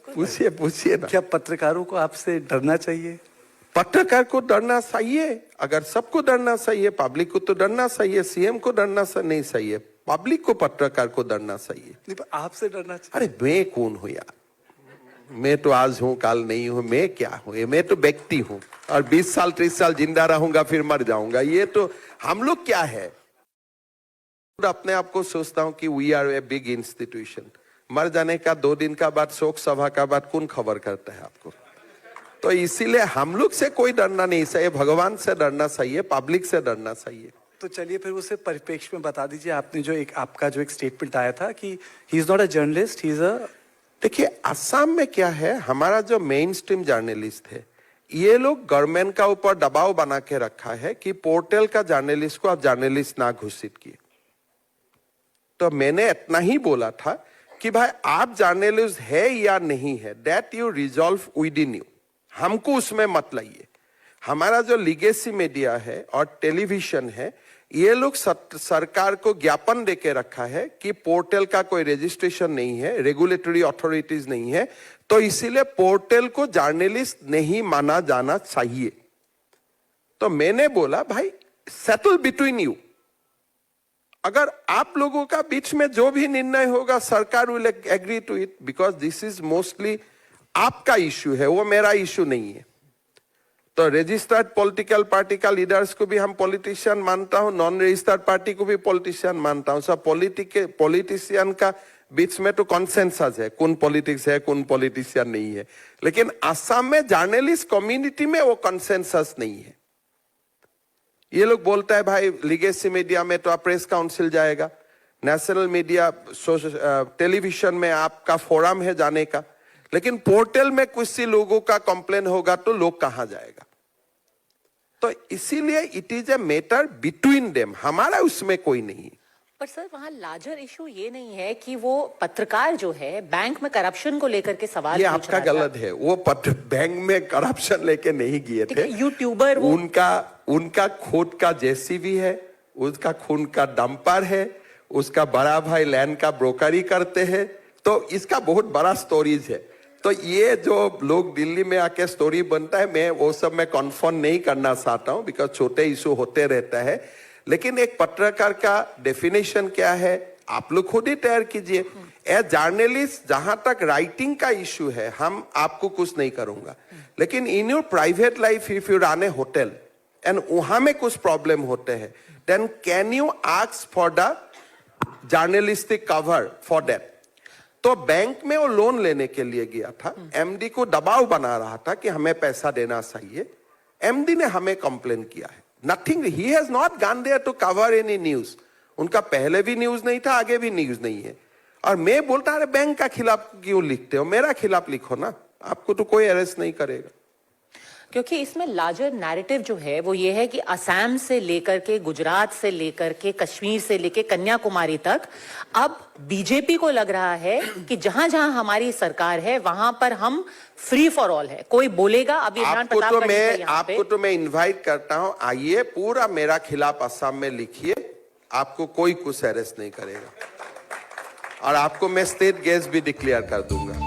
पूछिए पूछिए ना। क्या पत्रकारों को आपसे डरना चाहिए? पत्रकार को डरना सही है, अगर सबको डरना सही है, पब्लिक को तो डरना सही है, सीएम को डरना नहीं सही है, पब्लिक को पत्रकार को डरना सही है। नहीं, पर आपसे डरना चाहिए। अरे मैं कौन हूं यार, मैं तो आज हूं काल नहीं हूं, मैं क्या हूं, मैं तो व्यक्ति हूं और 20 साल 30 साल जिंदा रहूंगा फिर मर जाऊंगा। ये तो हम लोग क्या है, अपने आप को सोचता हूं कि we are a big institution. मर जाने का 2 दिन का बाद, शोक सभा का बाद कौन खबर करता है आपको? तो इसीलिए हम लोग से कोई डरना नहीं चाहिए, भगवान से डरना चाहिए, पब्लिक से डरना चाहिए। तो चलिए फिर उसे परिप्रेक्ष्य में बता दीजिए। आपने जो आपका जो एक स्टेटमेंट आया था कि he is not a journalist, he is a. देखिए असम में क्या है, हमारा जो मेन स्ट्रीम जर्नलिस्ट है, ये लोग गवर्नमेंट का ऊपर दबाव बना के रखा है कि पोर्टल का जर्नलिस्ट को आप जर्नलिस्ट ना घोषित किए। तो मैंने इतना ही बोला था कि भाई आप जर्नलिस्ट है या नहीं है, that you resolve with in you, हमको उसमें मत लाइए। हमारा जो लीगेसी मीडिया है और टेलीविजन है, ये लोग सरकार को ज्ञापन देके रखा है कि पोर्टल का कोई रजिस्ट्रेशन नहीं है, रेगुलेटरी अथॉरिटीज नहीं है, तो इसीलिए पोर्टल को जर्नलिस्ट नहीं माना जाना चाहिए। तो मैंने बोला भाई सेटल बिटवीन यू, अगर आप लोगों का बीच में जो भी निर्णय होगा सरकार will agree to it, because this is mostly आपका इश्यू है, वो मेरा इश्यू नहीं है। तो रजिस्टर्ड पॉलिटिकल पार्टी का लीडर्स को भी हम पॉलिटिशियन मानता हूं, नॉन रजिस्टर्ड पार्टी को भी पॉलिटिशियन मानता हूं। सब पॉलिटिशियन का बीच में तो कॉन्सेंसस है, कौन पॉलिटिक्स है कौन पॉलिटिशियन नहीं है, लेकिन असम में जर्नलिस्ट कम्युनिटी में वो कॉन्सेंसस नहीं है। ये लोग बोलता है भाई लीगेसी मीडिया में तो आप प्रेस काउंसिल जाएगा, नेशनल मीडिया टेलीविजन में आपका फोरम है जाने का, लेकिन पोर्टल में कुछ सी लोगों का कंप्लेन होगा तो लोग कहां जाएगा? तो इसीलिए it is a matter between them, हमारा उसमें कोई नहीं। पर सर वहां लार्जर इशू ये नहीं है कि वो पत्रकार जो है बैंक में करप्शन को लेकर के सवाल ये पूछ आपका रहा था। गलत है, वो बैंक में करप्शन लेके नहीं गए थे। यूट्यूबर उनका खुद का जेसीबी है, उसका खून का डंपर है, उसका बड़ा भाई लैंड का ब्रोकरी करते हैं, तो इसका बहुत बड़ा स्टोरीज है। तो ये जो लोग दिल्ली में आके स्टोरी बनता है, मैं वो सब में कन्फर्म नहीं करना चाहता हूं, बिकॉज छोटे इशू होते रहता है। लेकिन एक पत्रकार का डेफिनेशन क्या है आप लोग खुद ही तैयार कीजिए। ए जर्नलिस्ट, जहां तक राइटिंग का इशू है हम आपको कुछ नहीं करूंगा, लेकिन in your private life if you run a hotel and वहां में कुछ प्रॉब्लम होते हैं, then can you ask for the journalistic cover for that? तो बैंक में वो लोन लेने के लिए गया था, एमडी को दबाव बना रहा था कि हमें पैसा देना चाहिए, एमडी ने हमें कंप्लेन किया है। Nothing, he has not gone there to cover any news. उनका पहले भी न्यूज नहीं था, आगे भी न्यूज नहीं है। और मैं बोलता अरे बैंक का खिलाफ क्यों लिखते हो, मेरा खिलाफ लिखो ना, आपको तो कोई अरेस्ट नहीं करेगा। क्योंकि इसमें लार्जर नैरेटिव जो है वो ये है कि असम से लेकर के, गुजरात से लेकर के, कश्मीर से लेकर कन्याकुमारी तक अब बीजेपी को लग रहा है कि जहां जहां हमारी सरकार है वहां पर हम फ्री फॉर ऑल है, कोई बोलेगा। अभी आपको तो मैं इनवाइट करता हूं, आइए पूरा मेरा खिलाफ असम में लिखिए, आपको कोई कुछ अरेस्ट नहीं करेगा और आपको मैं स्टेट गेस्ट भी डिक्लेयर कर दूंगा।